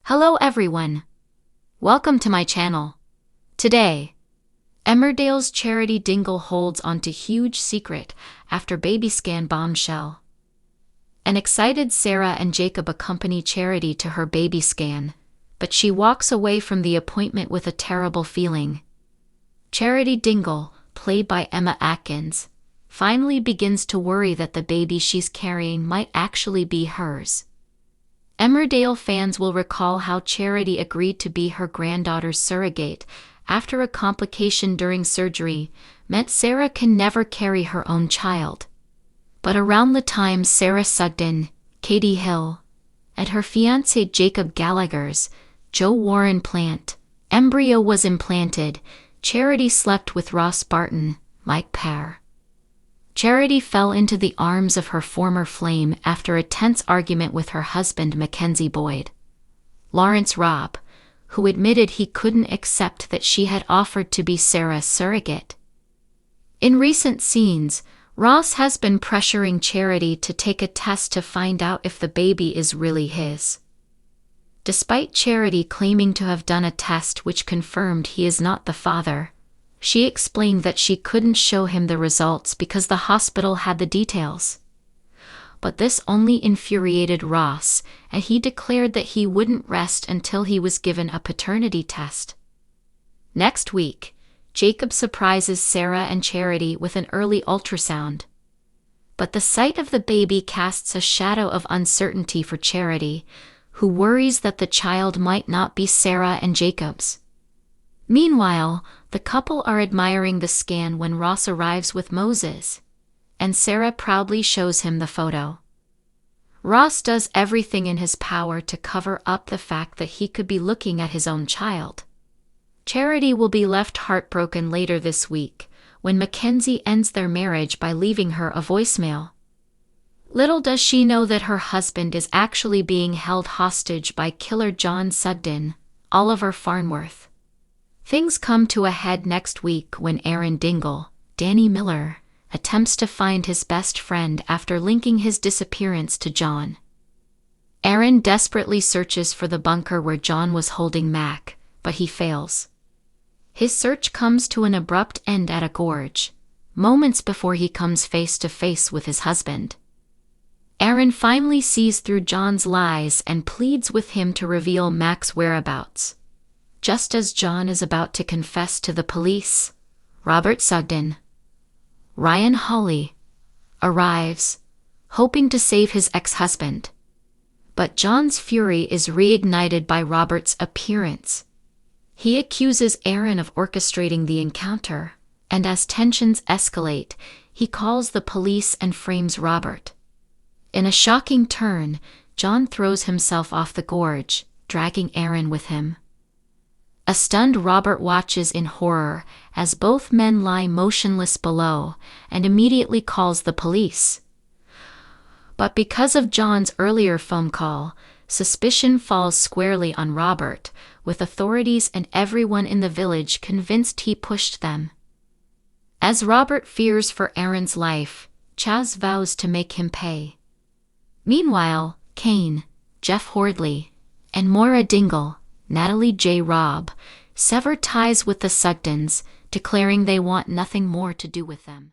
Hello everyone. Welcome to my channel. Today, Emmerdale's charity Dingle holds onto huge secret after baby scan bombshell. An excited Sarah and Jacob accompany Charity to her baby scan, but she walks away from the appointment with a terrible feeling. Charity Dingle, played by Emma Atkins, finally begins to worry that the baby she's carrying might actually be hers. Emmerdale fans will recall how Charity agreed to be her granddaughter's surrogate after a complication during surgery meant Sarah can never carry her own child. But around the time Sarah Sugden, Katie Hill, and her fiancé Jacob Gallagher's Joe Warren plant embryo was implanted, Charity slept with Ross Barton, Mike Parr. Charity fell into the arms of her former flame after a tense argument with her husband Mackenzie Boyd. Lawrence Robb, who admitted he couldn't accept that she had offered to be Sarah's surrogate. In recent scenes, Ross has been pressuring Charity to take a test to find out if the baby is really his. Despite Charity claiming to have done a test which confirmed he is not the father, she explained that she couldn't show him the results because the hospital had the details. But this only infuriated Ross, and he declared that he wouldn't rest until he was given a paternity test. Next week, Jacob surprises Sarah and Charity with an early ultrasound. But the sight of the baby casts a shadow of uncertainty for Charity, who worries that the child might not be Sarah and Jacob's. Meanwhile, the couple are admiring the scan when Ross arrives with Moses, and Sarah proudly shows him the photo. Ross does everything in his power to cover up the fact that he could be looking at his own child. Charity will be left heartbroken later this week, when Mackenzie ends their marriage by leaving her a voicemail. Little does she know that her husband is actually being held hostage by killer John Sugden, Oliver Farnworth. Things come to a head next week when Aaron Dingle, Danny Miller, attempts to find his best friend after linking his disappearance to John. Aaron desperately searches for the bunker where John was holding Mac, but he fails. His search comes to an abrupt end at a gorge, moments before he comes face to face with his husband. Aaron finally sees through John's lies and pleads with him to reveal Mac's whereabouts. Just as John is about to confess to the police, Robert Sugden, Ryan Hawley, arrives, hoping to save his ex-husband. But John's fury is reignited by Robert's appearance. He accuses Aaron of orchestrating the encounter, and as tensions escalate, he calls the police and frames Robert. In a shocking turn, John throws himself off the gorge, dragging Aaron with him. A stunned Robert watches in horror as both men lie motionless below and immediately calls the police. But because of John's earlier phone call, suspicion falls squarely on Robert, with authorities and everyone in the village convinced he pushed them. As Robert fears for Aaron's life, Chaz vows to make him pay. Meanwhile, Kane, Jeff Hordley, and Moira Dingle, Natalie J. Robb, sever ties with the Sugdens, declaring they want nothing more to do with them.